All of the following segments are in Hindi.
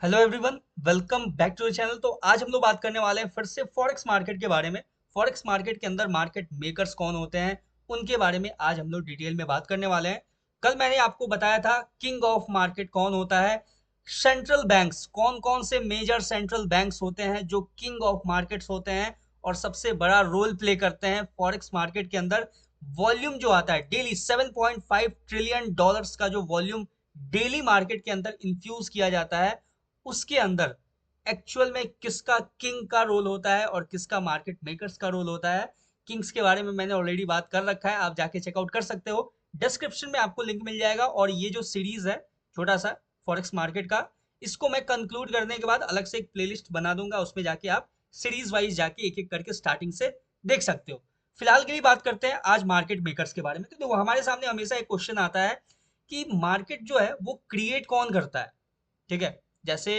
Hello everyone, welcome back to the channel. तो आज हम लोग बात करने वाले हैं फिर से फॉरेक्स मार्केट के बारे में। फॉरेक्स मार्केट के अंदर मार्केट मेकर्स कौन होते हैं, उनके बारे में आज हम लोग डिटेल में बात करने वाले हैं। कल मैंने आपको बताया था किंग ऑफ मार्केट कौन होता है। सेंट्रल बैंक्स, कौन कौन से मेजर सेंट्रल बैंक्स होते हैं जो किंग ऑफ मार्केट्स होते हैं और सबसे बड़ा रोल प्ले करते हैं फॉरेक्स मार्केट के अंदर। वॉल्यूम जो आता है डेली 7.5 ट्रिलियन डॉलर्स का जो वॉल्यूम डेली मार्केट के अंदर इन्फ्यूज किया जाता है, उसके अंदर एक्चुअल में किसका किंग का रोल होता है और किसका मार्केट मेकर्स का रोल होता है। किंग्स के बारे में मैंने ऑलरेडी बात कर रखा है, आप जाके चेकआउट कर सकते हो। डिस्क्रिप्शन में आपको लिंक मिल जाएगा। और ये जो सीरीज है छोटा सा फॉरेक्स मार्केट का, इसको मैं कंक्लूड करने के बाद अलग से एक प्लेलिस्ट बना दूंगा, उसमें जाके आप सीरीज वाइज जाके एक एक करके स्टार्टिंग से देख सकते हो। फिलहाल के लिए बात करते हैं आज मार्केट मेकर्स के बारे में। तो देखो, हमारे सामने हमेशा एक क्वेश्चन आता है कि मार्केट जो है वो क्रिएट कौन करता है। ठीक है, जैसे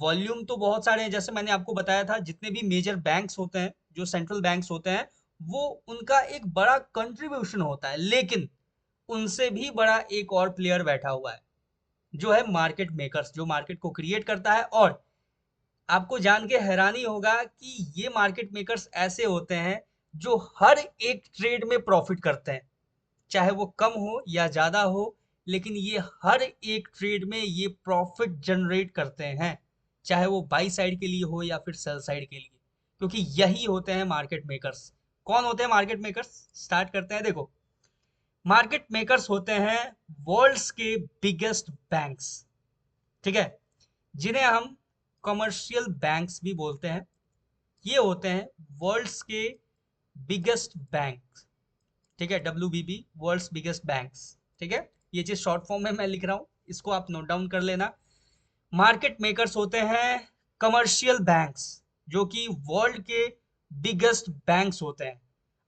वॉल्यूम तो बहुत सारे हैं, जैसे मैंने आपको बताया था जितने भी मेजर बैंक्स होते हैं, जो सेंट्रल बैंक्स होते हैं, वो उनका एक बड़ा कंट्रीब्यूशन होता है। लेकिन उनसे भी बड़ा एक और प्लेयर बैठा हुआ है जो है मार्केट मेकर्स, जो मार्केट को क्रिएट करता है। और आपको जान के हैरानी होगा कि ये मार्केट मेकर्स ऐसे होते हैं जो हर एक ट्रेड में प्रॉफिट करते हैं, चाहे वो कम हो या ज़्यादा हो, लेकिन ये हर एक ट्रेड में ये प्रॉफिट जनरेट करते हैं, चाहे वो बाई साइड के लिए हो या फिर सेल साइड के लिए, क्योंकि यही होते हैं मार्केट मेकर्स। कौन होते हैं मार्केट मेकर्स? स्टार्ट करते हैं। देखो, मार्केट मेकर्स होते हैं वर्ल्ड्स के बिगेस्ट बैंक्स। ठीक है, जिन्हें हम कमर्शियल बैंक्स भी बोलते हैं। ये होते हैं वर्ल्ड्स के बिगेस्ट बैंक। ठीक है, WBB, वर्ल्ड्स बिगेस्ट बैंक्स। ठीक है, ये चीज शॉर्ट फॉर्म में मैं लिख रहा हूँ, इसको आप नोट डाउन कर लेना। मार्केट मेकर्स होते हैं कमर्शियल बैंक्स, जो कि वर्ल्ड के बिगेस्ट बैंक्स होते हैं।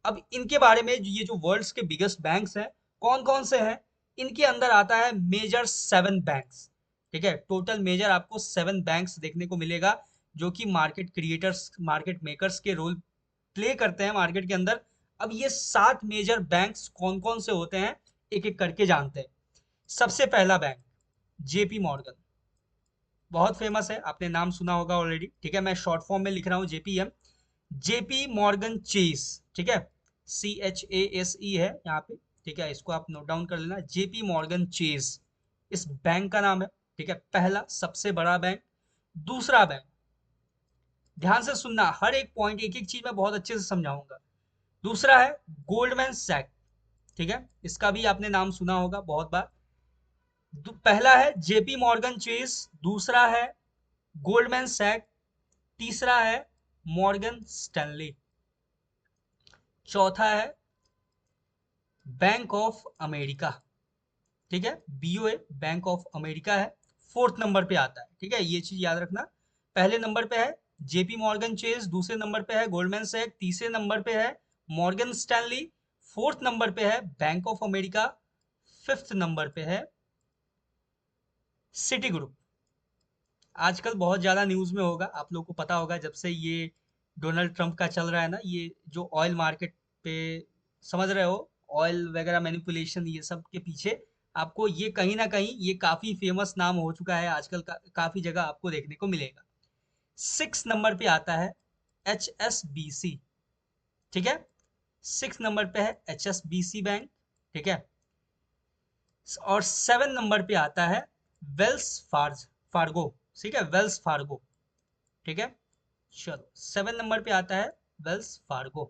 अब इनके बारे में, ये जो वर्ल्ड्स के बिगेस्ट बैंक्स हैं, कौन कौन से हैं? इनके अंदर आता है मेजर 7 बैंक्स। ठीक है, टोटल मेजर आपको 7 बैंक्स देखने को मिलेगा, जो कि मार्केट क्रिएटर्स, मार्केट मेकर्स के रोल प्ले करते हैं मार्केट के अंदर। अब ये 7 मेजर बैंक्स कौन कौन से होते हैं, एक एक करके जानते हैं। सबसे पहला बैंक जेपी मॉर्गन, बहुत फेमस है, आपने नाम सुना होगा ऑलरेडी। ठीक है, मैं शॉर्ट फॉर्म में लिख रहा हूँ JPM, जेपी मॉर्गन चेस। ठीक है, CHASE है यहाँ पे। ठीक है, इसको आप नोट डाउन कर लेना, जेपी मॉर्गन चेस इस बैंक का नाम है। ठीक है, पहला सबसे बड़ा बैंक। दूसरा बैंक, ध्यान से सुनना, हर एक पॉइंट, एक एक चीज मैं बहुत अच्छे से समझाऊंगा। दूसरा है गोल्डमैन सैक। ठीक है, इसका भी आपने नाम सुना होगा बहुत बार। पहला है जेपी मॉर्गन चेस, दूसरा है गोल्डमैन सैक, तीसरा है मॉर्गन स्टैनली, चौथा है बैंक ऑफ अमेरिका। ठीक है, BOA, बैंक ऑफ अमेरिका है। फोर्थ नंबर पे आता है। ठीक है, ये चीज याद रखना, पहले नंबर पे है जेपी मॉर्गन चेस, दूसरे नंबर पे है गोल्डमैन सैक, तीसरे नंबर पे है मॉर्गन स्टैनली, फोर्थ नंबर पे है bank of America, fifth number पे है सिटी ग्रुप। आजकल बहुत ज्यादा न्यूज में होगा, आप लोगों को पता होगा, जब से ये डोनाल्ड ट्रंप का चल रहा है ना, ये जो ऑयल मार्केट पे, समझ रहे हो, ऑयल वगैरह मैनिपुलेशन, ये सब के पीछे आपको ये कहीं ना कहीं ये काफी फेमस नाम हो चुका है आजकल काफी जगह आपको देखने को मिलेगा। 6 नंबर पे आता है HSBC। ठीक है, 6 नंबर पे है HSBC बैंक। ठीक है, और 7 नंबर पे आता है वेल्स फार्गो। ठीक है, वेल्स फार्गो। ठीक है, चलो 7 नंबर पे आता है वेल्स फार्गो।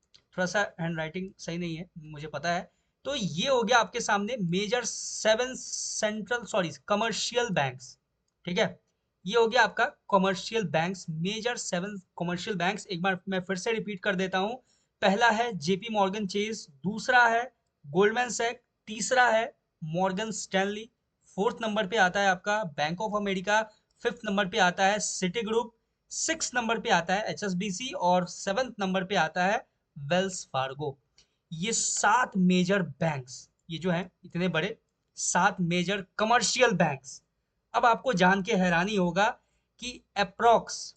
थोड़ा सा हैंड राइटिंग सही नहीं है, मुझे पता है। तो ये हो गया आपके सामने मेजर 7 सेंट्रल कमर्शियल बैंक्स। ठीक है, ये हो गया आपका commercial banks, major 7 commercial banks. एक बार मैं फिर से रिपीट कर देता हूँ। पहला है जेपी मॉर्गन चेस, दूसरा है गोल्डमैन सैक, तीसरा है मॉर्गन स्टैनली, फोर्थ नंबर पे आता है आपका bank of America, fifth number पे आता है सिटी ग्रुप, 6 नंबर पे आता है HSBC, और 7th नंबर पे आता है वेल्स फार्गो। ये 7 मेजर बैंक्स, ये जो हैं इतने बड़े 7 मेजर कमर्शियल बैंक्स। अब आपको जान के हैरानी होगा कि अप्रोक्स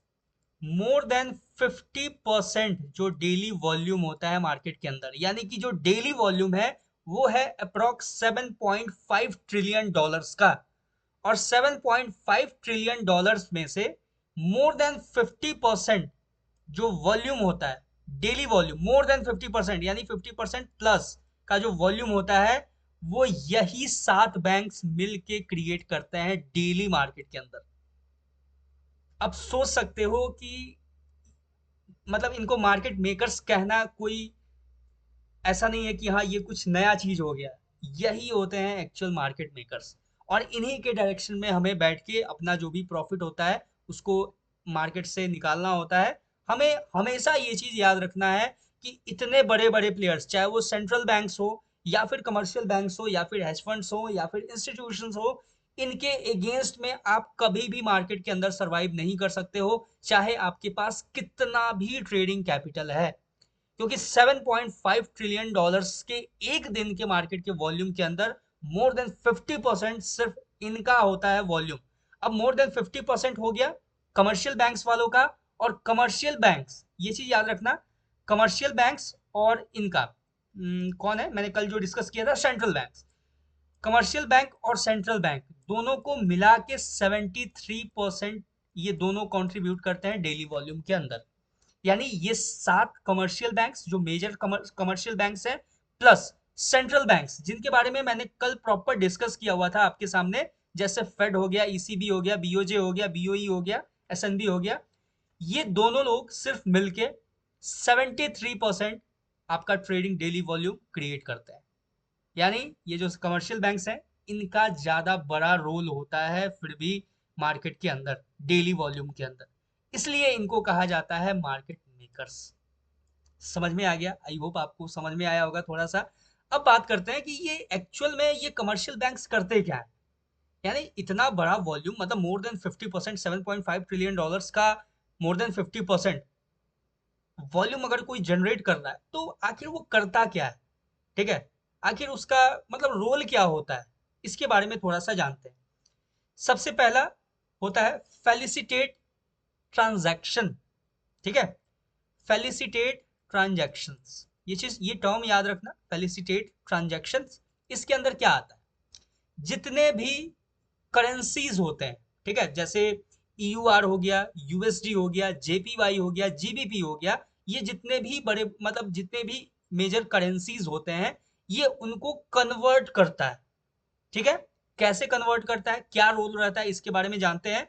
मोर देन 50% जो डेली वॉल्यूम होता है मार्केट के अंदर, यानी कि जो डेली वॉल्यूम है वो है अप्रोक्स 7.5 ट्रिलियन डॉलर्स का। और 7.5 ट्रिलियन डॉलर्स में से मोर देन 50% जो वॉल्यूम होता है, डेली वॉल्यूम मोर देन 50%, यानी 50% प्लस का जो वॉल्यूम होता है, वो यही 7 बैंक्स मिल के क्रिएट करते हैं डेली मार्केट के अंदर। अब सोच सकते हो कि मतलब इनको मार्केट मेकर्स कहना कोई ऐसा नहीं है कि हाँ ये कुछ नया चीज हो गया, यही होते हैं एक्चुअल मार्केट मेकर्स। और इन्हीं के डायरेक्शन में हमें बैठ के अपना जो भी प्रॉफिट होता है उसको मार्केट से निकालना होता है। हमें हमेशा ये चीज याद रखना है कि इतने बड़े बड़े प्लेयर्स, चाहे वो सेंट्रल बैंक्स हो या फिर कमर्शियल बैंक्स हो या फिर हेज फंड्स हो या फिर इंस्टीट्यूशंस हो, इनके अगेंस्ट में आप कभी भी मार्केट के अंदर सरवाइव नहीं कर सकते हो, चाहे आपके पास कितना भी ट्रेडिंग कैपिटल है। क्योंकि 7.5 ट्रिलियन डॉलर्स के एक दिन के मार्केट के वॉल्यूम के अंदर मोर देन 50% सिर्फ इनका होता है वॉल्यूम। अब मोर देन 50% हो गया कमर्शियल बैंक्स वालों का, और कमर्शियल बैंक्स, ये चीज याद रखना, कमर्शियल बैंक्स और इनका कौन है, मैंने कल जो डिस्कस किया था, सेंट्रल बैंक्स। कमर्शियल बैंक और सेंट्रल बैंक दोनों को मिला के 73% ये दोनों कंट्रीब्यूट करते हैं डेली वॉल्यूम के अंदर। यानी ये 7 कमर्शियल बैंक्स जो मेजर कमर्शियल बैंक्स हैं, प्लस सेंट्रल बैंक्स जिनके बारे में मैंने कल प्रॉपर डिस्कस किया हुआ था आपके सामने, जैसे फेड हो गया, ईसीबी हो गया, बीओजे हो गया, बीओई हो गया, एसएनबी हो गया, ये दोनों लोग सिर्फ मिलके 73% आपका ट्रेडिंग डेली वॉल्यूम क्रिएट करते हैं। यानी ये जो कमर्शियल बैंक्स हैं, इनका ज्यादा बड़ा रोल होता है फिर भी मार्केट के अंदर, डेली वॉल्यूम के अंदर, इसलिए इनको कहा जाता है मार्केट मेकर्स। समझ में आ गया? आई होप आपको समझ में आया होगा थोड़ा सा। अब बात करते हैं कि ये एक्चुअल में ये कमर्शियल बैंक्स करते क्या है। यानी इतना बड़ा वॉल्यूम, मतलब मोर देन 50%, 7.5 ट्रिलियन डॉलर्स का मोर देन 50% वॉल्यूम अगर कोई जनरेट कर रहा है, तो आखिर वो करता क्या है, ठीक है, आखिर उसका मतलब रोल क्या होता है, इसके बारे में थोड़ा सा जानते हैं। सबसे पहला होता है फेलिसिटेट ट्रांजैक्शन, ठीक है, फेलिसिटेट ट्रांजैक्शंस, ये चीज, ये टर्म याद रखना, फेलिसिटेट ट्रांजैक्शंस। इसके अंदर क्या आता है, जितने भी करेंसीज होते हैं, ठीक है, जैसे ईयूआर हो गया, यूएसडी हो गया, जेपीवाई हो गया, जीबीपी हो गया, ये जितने भी बड़े मतलब जितने भी मेजर करेंसीज होते हैं, ये उनको कन्वर्ट करता है, ठीक है। कैसे कन्वर्ट करता है, क्या रोल रहता है, इसके बारे में जानते हैं।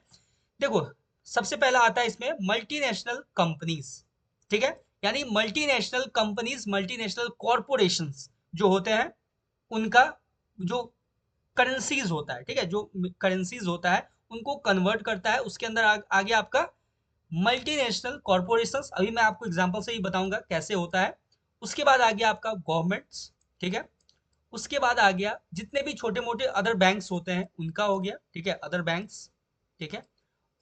देखो, सबसे पहला आता है इसमें मल्टीनेशनल कंपनीज, ठीक है, यानी मल्टीनेशनल कंपनीज, मल्टीनेशनल कॉरपोरेशंस जो होते हैं, उनका जो करेंसीज होता है, ठीक है, जो करेंसीज होता है उनको कन्वर्ट करता है। उसके अंदर आगे आपका मल्टीनेशनल कॉरपोरेशंस, अभी मैं आपको एग्जांपल से ही बताऊंगा कैसे होता है। उसके बाद आ गया आपका गवर्नमेंट्स, ठीक है। उसके बाद आ गया जितने भी छोटे मोटे अदर बैंक्स होते हैं उनका हो गया, ठीक है, अदर बैंक्स, ठीक है।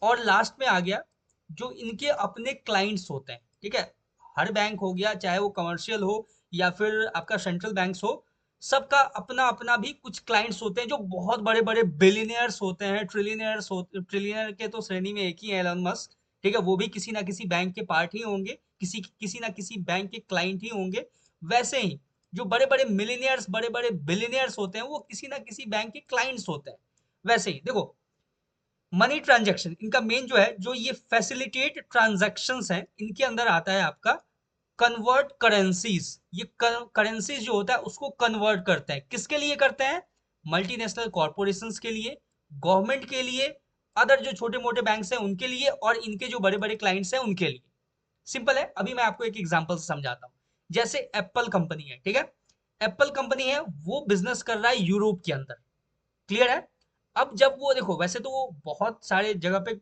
और लास्ट में आ गया जो इनके अपने क्लाइंट्स होते हैं, ठीक है। हर बैंक हो गया, चाहे वो कमर्शियल हो या फिर आपका सेंट्रल बैंक्स हो, सबका अपना अपना भी कुछ क्लाइंट्स होते हैं जो बहुत बड़े बड़े बिलियनियर्स होते हैं, ट्रिलियनियर्स होते, ट्रिलियनर के तो श्रेणी में एक ही है, एलन मस्क, ठीक है, वो भी किसी ना किसी बैंक के पार्ट ही होंगे, किसी ना किसी बैंक के क्लाइंट ही होंगे। वैसे ही जो बड़े बड़े मिलीनियर्स, बड़े बड़े बिलियनियर्स होते हैं, वो किसी ना किसी बैंक के क्लाइंट्स होते हैं। वैसे ही देखो, मनी ट्रांजैक्शन इनका मेन जो है, जो ये फैसिलिटेट ट्रांजैक्शंस हैं, इनके अंदर आता है आपका कन्वर्ट करेंसीज। ये करेंसीज जो होता है उसको कन्वर्ट करते हैं, किसके लिए करते हैं, मल्टीनेशनल कॉरपोरेशंस के लिए, गवर्नमेंट के लिए, अदर जो छोटे मोटे बैंक्स हैं उनके लिए, और इनके जो बड़े बड़े क्लाइंट्स हैं उनके लिए। सिंपल है, अभी मैं आपको एक एग्जांपल से समझाता हूँ। जैसे एप्पल कंपनी है, ठीक है, एप्पल कंपनी है, वो बिजनेस कर रहा है यूरोप के अंदर, क्लियर है। अब जब वो देखो, वैसे तो वो बहुत सारे जगह पे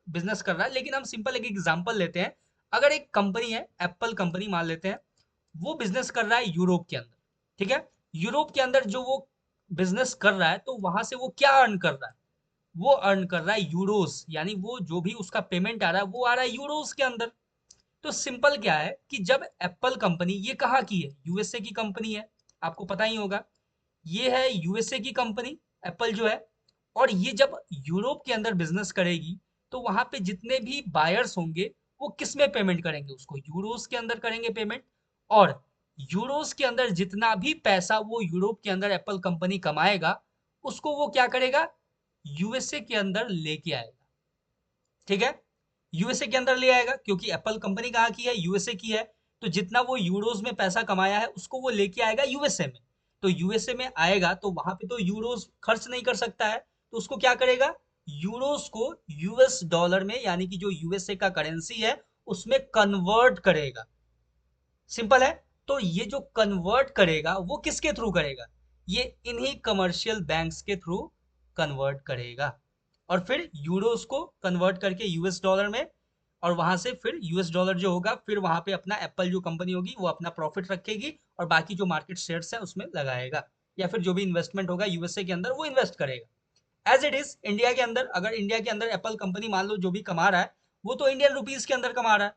बिजनेस कर रहा है, लेकिन हम सिंपल एक एग्जांपल लेते हैं। अगर एक कंपनी है, एप्पल कंपनी मान लेते हैं, वो बिजनेस कर रहा है यूरोप के अंदर, ठीक है। यूरोप के अंदर जो वो बिजनेस कर रहा है, तो वहां से वो क्या अर्न कर रहा है, वो अर्न कर रहा है यूरोस, यानी वो जो भी उसका पेमेंट आ रहा है वो आ रहा है यूरोस के अंदर। तो सिंपल क्या है कि जब एप्पल कंपनी, ये कहाँ की है, यूएसए की कंपनी है, आपको पता ही होगा, ये है यूएसए की कंपनी एप्पल जो है। और ये जब यूरोप के अंदर बिजनेस करेगी, तो वहां पे जितने भी बायर्स होंगे, वो किस में पेमेंट करेंगे, उसको यूरोस के अंदर करेंगे पेमेंट। और यूरोस के अंदर जितना भी पैसा वो यूरोप के अंदर एप्पल कंपनी कमाएगा, उसको वो क्या करेगा, यूएसए के अंदर लेके आएगा। ठीक है, यूएसए के अंदर ले आएगा क्योंकि एप्पल कंपनी कहाँ की है, यूएसए की है। तो जितना वो यूरोज में पैसा कमाया है उसको वो लेके आएगा यूएसए में। तो यूएसए में आएगा तो वहां पे तो यूरोज खर्च नहीं कर सकता है, तो उसको क्या करेगा, यूरोज को यूएस डॉलर में यानी कि जो यूएसए का करेंसी है उसमें कन्वर्ट करेगा। सिंपल है। तो ये जो कन्वर्ट करेगा वो किसके थ्रू करेगा, ये इन्हीं कमर्शियल बैंक्स के थ्रू कन्वर्ट करेगा। और फिर यूरोस को कन्वर्ट करके यूएस डॉलर में, और वहां से फिर यूएस डॉलर जो होगा फिर वहां पे अपना एप्पल जो कंपनी होगी वो अपना प्रॉफिट रखेगी और बाकी जो मार्केट शेयर्स है उसमें लगाएगा, या फिर जो भी इन्वेस्टमेंट होगा यूएसए के अंदर वो इन्वेस्ट करेगा। एज इट इज इंडिया के अंदर, अगर इंडिया के अंदर एप्पल कंपनी मान लो जो भी कमा रहा है वो तो इंडियन रुपीज के अंदर कमा रहा है।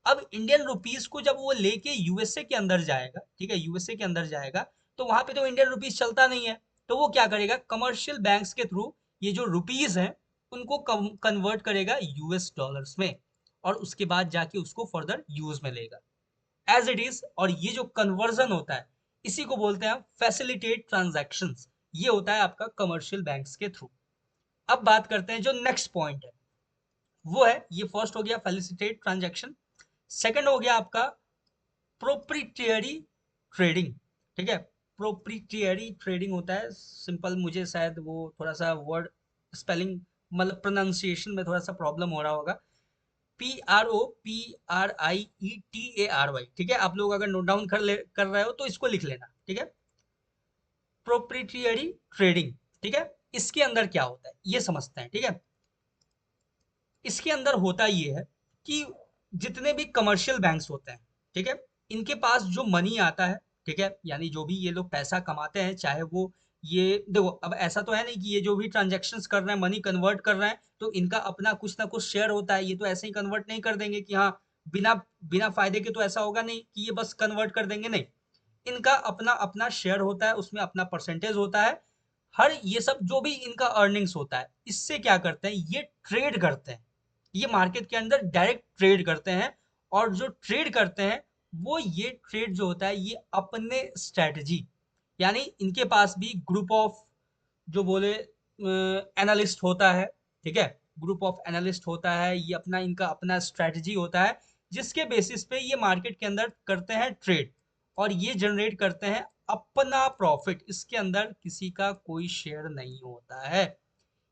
अब इंडियन रुपीज को जब वो लेके यूएसए के अंदर जाएगा, ठीक है, यूएसए के अंदर जाएगा, तो वहां पे तो इंडियन रुपीज चलता नहीं है। तो वो क्या करेगा, कमर्शियल बैंक्स के थ्रू ये जो रुपीज हैं उनको कन्वर्ट करेगा यूएस डॉलर्स में, और उसके बाद जाके उसको फर्दर यूज में लेगा एज इट इज। और ये जो कन्वर्जन होता है इसी को बोलते हैं फैसिलिटेट ट्रांजैक्शंस। ये होता है आपका कमर्शियल बैंक्स के थ्रू। अब बात करते हैं जो नेक्स्ट पॉइंट है वो है, ये फर्स्ट हो गया फैसिलिटेट ट्रांजैक्शन, सेकंड हो गया आपका प्रोप्रिटरी ट्रेडिंग। ठीक है, प्रोप्रिटरी ट्रेडिंग होता है सिंपल, मुझे शायद वो थोड़ा सा वर्ड स्पेलिंग मतलब प्रोनाउंसिएशन में थोड़ा सा प्रॉब्लम हो रहा होगा। PROPRIETARY, ठीक है, आप लोग अगर नोट डाउन कर रहे हो तो इसको लिख लेना। ठीक है, प्रोप्रिटरी ट्रेडिंग। ठीक है, इसके अंदर क्या होता है ये समझते हैं। ठीक है, इसके अंदर होता ये है कि जितने भी कमर्शियल बैंक्स होते हैं, ठीक है, इनके पास जो मनी आता है, ठीक है, यानी जो भी ये लोग पैसा कमाते हैं, चाहे वो ये देखो, अब ऐसा तो है नहीं कि ये जो भी ट्रांजेक्शन्स कर रहे हैं, मनी कन्वर्ट कर रहे हैं, तो इनका अपना कुछ ना कुछ शेयर होता है। ये तो ऐसे ही कन्वर्ट नहीं कर देंगे कि हाँ बिना बिना फायदे के, तो ऐसा होगा नहीं कि ये बस कन्वर्ट कर देंगे, नहीं। इनका अपना अपना शेयर होता है, उसमें अपना परसेंटेज होता है। हर ये सब जो भी इनका अर्निंग्स होता है इससे क्या करते हैं, ये ट्रेड करते हैं, ये मार्केट के अंदर डायरेक्ट ट्रेड करते हैं। और जो ट्रेड करते हैं वो ये ट्रेड जो होता है ये अपने स्ट्रेटजी, यानी इनके पास भी ग्रुप ऑफ जो बोले एनालिस्ट होता है। ठीक है, ग्रुप ऑफ एनालिस्ट होता है, ये अपना इनका अपना स्ट्रेटजी होता है जिसके बेसिस पे ये मार्केट के अंदर करते हैं ट्रेड, और ये जनरेट करते हैं अपना प्रॉफिट। इसके अंदर किसी का कोई शेयर नहीं होता है,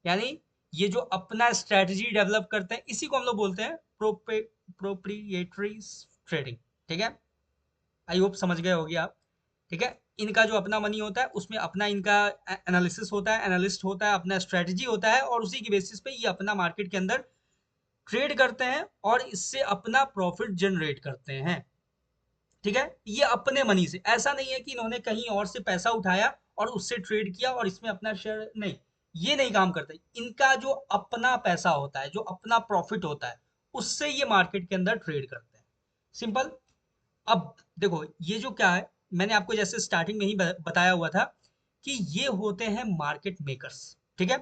यानी ये जो अपना स्ट्रेटजी डेवलप करते हैं इसी को हम लोग बोलते हैं प्रोप्रिएटरी ट्रेडिंग। ठीक है, आई होप समझ गए होगे आप। ठीक है, इनका जो अपना मनी होता है उसमें अपना इनका एनालिसिस होता है, एनालिस्ट होता है, अपना स्ट्रेटजी होता है, और उसी की बेसिस पे ये अपना मार्केट के अंदर ट्रेड करते हैं और इससे अपना प्रॉफिट जनरेट करते हैं। ठीक है, ये अपने मनी से, ऐसा नहीं है कि इन्होंने कहीं और से पैसा उठाया और उससे ट्रेड किया और इसमें अपना शेयर, नहीं, ये नहीं काम करते। इनका जो अपना पैसा होता है, जो अपना प्रॉफिट होता है, उससे ये मार्केट के अंदर ट्रेड करते हैं। सिंपल। अब देखो ये जो क्या है, मैंने आपको जैसे स्टार्टिंग में ही बताया हुआ था कि ये होते हैं मार्केट मेकर्स। ठीक है,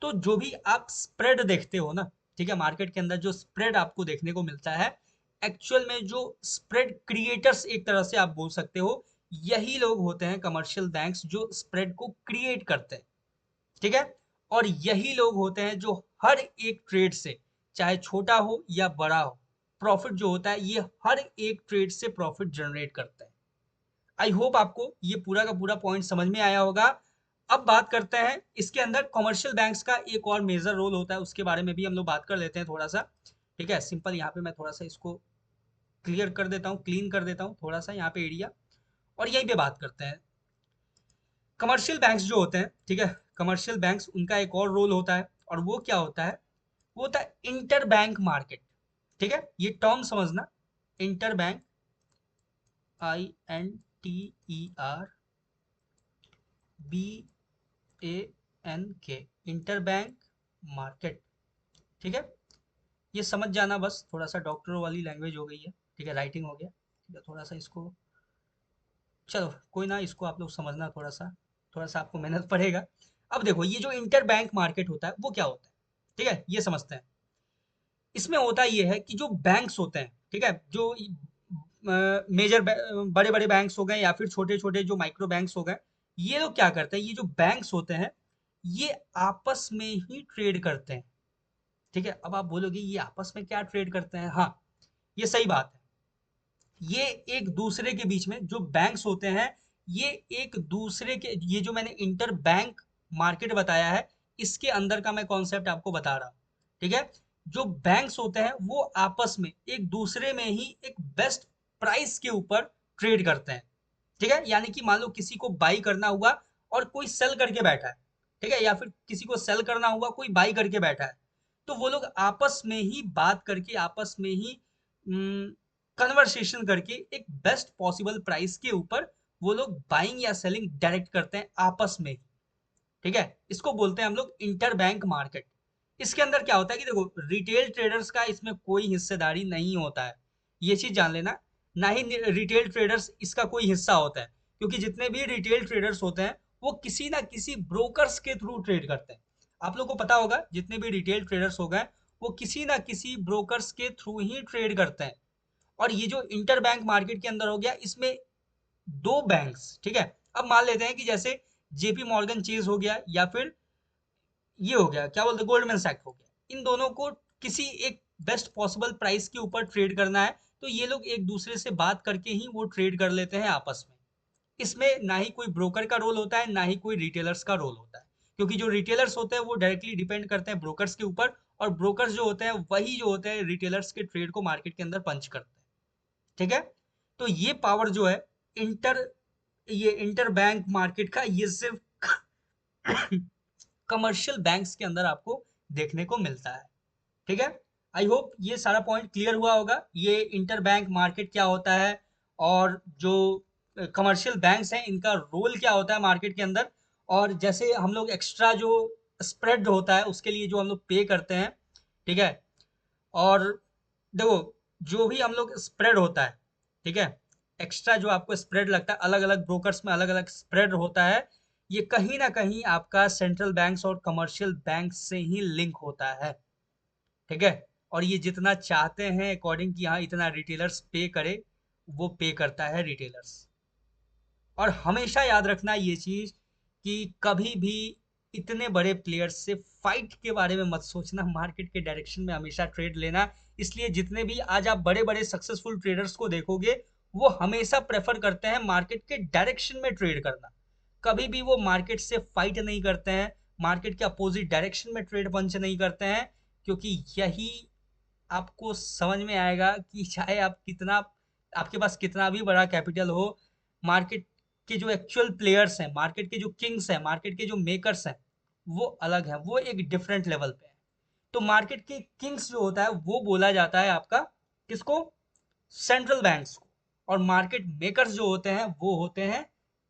तो जो भी आप स्प्रेड देखते हो ना, ठीक है, मार्केट के अंदर जो स्प्रेड आपको देखने को मिलता है, एक्चुअल में जो स्प्रेड क्रिएटर्स एक तरह से आप बोल सकते हो, यही लोग होते हैं कमर्शियल बैंक्स जो स्प्रेड को क्रिएट करते हैं। ठीक है, और यही लोग होते हैं जो हर एक ट्रेड से, चाहे छोटा हो या बड़ा हो, प्रॉफिट जो होता है ये हर एक ट्रेड से प्रॉफिट जनरेट करते हैं। आई होप आपको ये पूरा का पूरा पॉइंट समझ में आया होगा। अब बात करते हैं इसके अंदर कमर्शियल बैंक्स का एक और मेजर रोल होता है, उसके बारे में भी हम लोग बात कर लेते हैं थोड़ा सा। ठीक है, सिंपल यहाँ पे मैं थोड़ा सा इसको क्लियर कर देता हूँ, क्लीन कर देता हूँ थोड़ा सा यहाँ पे एरिया, और यहीं पे बात करते हैं। कमर्शियल बैंक्स जो होते हैं, ठीक है, कमर्शियल बैंक्स उनका एक और रोल होता है, और वो क्या होता है, वो होता है इंटर बैंक मार्केट। ठीक है, ये टर्म समझना, inter bank, INTERBANK, inter bank market. ठीक है, ये समझ जाना, बस थोड़ा सा डॉक्टरों वाली लैंग्वेज हो गई है। ठीक है, राइटिंग हो गया, ठीक है, थोड़ा सा इसको, चलो कोई ना, इसको आप लोग समझना, थोड़ा सा आपको मेहनत पड़ेगा। अब देखो ये जो इंटर बैंक मार्केट होता है वो क्या होता है, ठीक है, ये समझते हैं। इसमें होता ये है कि जो बैंक्स होते हैं, ठीक है, जो मेजर बड़े बड़े बैंक्स हो गए या फिर छोटे छोटे जो माइक्रो बैंक्स हो गए, ये लोग क्या करते हैं, ये जो बैंक्स होते हैं ये आपस में ही ट्रेड करते हैं। ठीक है, अब आप बोलोगे ये आपस में क्या ट्रेड करते हैं? हाँ, ये सही बात है। ये एक दूसरे के बीच में जो बैंक्स होते हैं, ये एक दूसरे के, ये जो मैंने इंटर बैंक मार्केट बताया है, इसके अंदर का मैं कॉन्सेप्ट आपको बता रहा हूँ। ठीक है, जो बैंक्स होते हैं वो आपस में एक दूसरे में ही एक बेस्ट प्राइस के ऊपर ट्रेड करते हैं। ठीक है, यानी कि मान लो किसी को बाई करना हुआ और कोई सेल करके बैठा है। ठीक है, या फिर किसी को सेल करना हुआ, कोई बाई करके बैठा है, तो वो लोग आपस में ही बात करके, आपस में ही कन्वर्सेशन करके एक बेस्ट पॉसिबल प्राइस के ऊपर वो लोग बाइंग या सेलिंग डायरेक्ट करते हैं आपस में ही। ठीक है, इसको बोलते हैं हम लोग इंटर बैंक मार्केट। इसके अंदर क्या होता है कि देखो, रिटेल ट्रेडर्स का इसमें कोई हिस्सेदारी नहीं होता है, ये चीज जान लेना। ना ही रिटेल ट्रेडर्स इसका कोई हिस्सा होता है, क्योंकि जितने भी रिटेल ट्रेडर्स होते हैं वो किसी ना किसी ब्रोकर्स के थ्रू ट्रेड करते हैं। आप लोग को पता होगा, जितने भी रिटेल ट्रेडर्स हो गए वो किसी ना किसी ब्रोकर्स के थ्रू ही ट्रेड करते हैं। और ये जो इंटर बैंक मार्केट के अंदर हो गया, इसमें दो बैंक्स, ठीक है, अब मान लेते हैं कि जैसे जेपी मॉर्गन चेज हो गया, या फिर ये हो गया, क्या बोलते हैं, गोल्डमैन सैक्स हो गया, इन दोनों को किसी एक बेस्ट पॉसिबल प्राइस के ऊपर ट्रेड करना है, तो ये लोग एक दूसरे से बात करके ही वो ट्रेड कर लेते हैं आपस में। इसमें ना ही कोई ब्रोकर का रोल होता है, ना ही कोई रिटेलर्स का रोल होता है, क्योंकि जो रिटेलर्स होते हैं वो डायरेक्टली डिपेंड करते हैं ब्रोकर्स के ऊपर, और ब्रोकर्स जो होते हैं वही जो होते हैं रिटेलर्स के ट्रेड को मार्केट के अंदर पंच करते हैं। ठीक है, तो ये पावर जो है इंटर ये इंटर बैंक मार्केट का, ये सिर्फ कमर्शियल बैंक्स के अंदर आपको देखने को मिलता है। ठीक है, आई होप ये सारा पॉइंट क्लियर हुआ होगा, ये इंटर बैंक मार्केट क्या होता है, और जो कमर्शियल बैंक्स हैं इनका रोल क्या होता है मार्केट के अंदर, और जैसे हम लोग एक्स्ट्रा जो स्प्रेड होता है उसके लिए जो हम लोग पे करते हैं। ठीक है, और देखो, जो भी हम लोग स्प्रेड होता है, ठीक है, एक्स्ट्रा जो आपको स्प्रेड लगता है, अलग अलग ब्रोकर्स में अलग अलग स्प्रेड होता है, ये कहीं ना कहीं आपका सेंट्रल बैंक्स और कमर्शियल बैंक से ही लिंक होता है। ठीक है, और ये जितना चाहते हैं अकॉर्डिंग कि हाँ इतना रिटेलर्स पे करे, वो पे करता है रिटेलर्स। और हमेशा याद रखना ये चीज कि कभी भी इतने बड़े प्लेयर्स से फाइट के बारे में मत सोचना, मार्केट के डायरेक्शन में हमेशा ट्रेड लेना। इसलिए जितने भी आज आप बड़े बड़े सक्सेसफुल ट्रेडर्स को देखोगे, वो हमेशा प्रेफर करते हैं मार्केट के डायरेक्शन में ट्रेड करना। कभी भी वो मार्केट से फाइट नहीं करते हैं, मार्केट के अपोजिट डायरेक्शन में ट्रेड पंच नहीं करते हैं, क्योंकि यही आपको समझ में आएगा कि चाहे आप कितना, आपके पास कितना भी बड़ा कैपिटल हो, मार्केट के जो एक्चुअल प्लेयर्स हैं, मार्केट के जो किंग्स हैं, मार्केट के जो मेकर्स हैं, वो अलग हैं, वो एक डिफरेंट लेवल पे है। तो मार्केट के किंग्स जो होता है वो बोला जाता है आपका किसको? सेंट्रल बैंक्स को। और मार्केट मेकर्स जो होते हैं वो होते हैं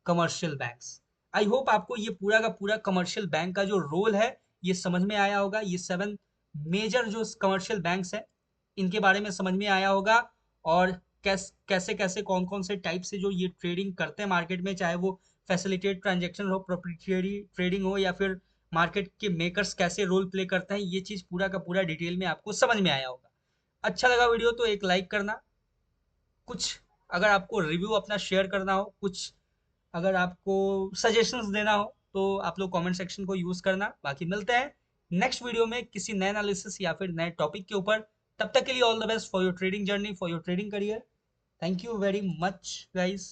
कमर्शियल बैंक्स। आई होप आपको ये पूरा का पूरा कमर्शियल बैंक का जो रोल है ये समझ में आया होगा। ये 7 मेजर जो कमर्शियल बैंक्स हैं इनके बारे में समझ में आया होगा, और कैसे कैसे कौन कौन से टाइप से जो ये ट्रेडिंग करते हैं मार्केट में, चाहे वो फैसिलिटेट ट्रांजेक्शन हो, प्रोप्रिएटरी ट्रेडिंग हो, या फिर मार्केट के मेकर्स कैसे रोल प्ले करते हैं, ये चीज पूरा का पूरा डिटेल में आपको समझ में आया होगा। अच्छा लगा वीडियो तो एक लाइक करना, कुछ अगर आपको रिव्यू अपना शेयर करना हो, कुछ अगर आपको सजेशंस देना हो, तो आप लोग कमेंट सेक्शन को यूज करना। बाकी मिलते हैं नेक्स्ट वीडियो में किसी नए एनालिसिस या फिर नए टॉपिक के ऊपर। तब तक के लिए all the best for your trading journey, for your trading career. Thank you very much guys.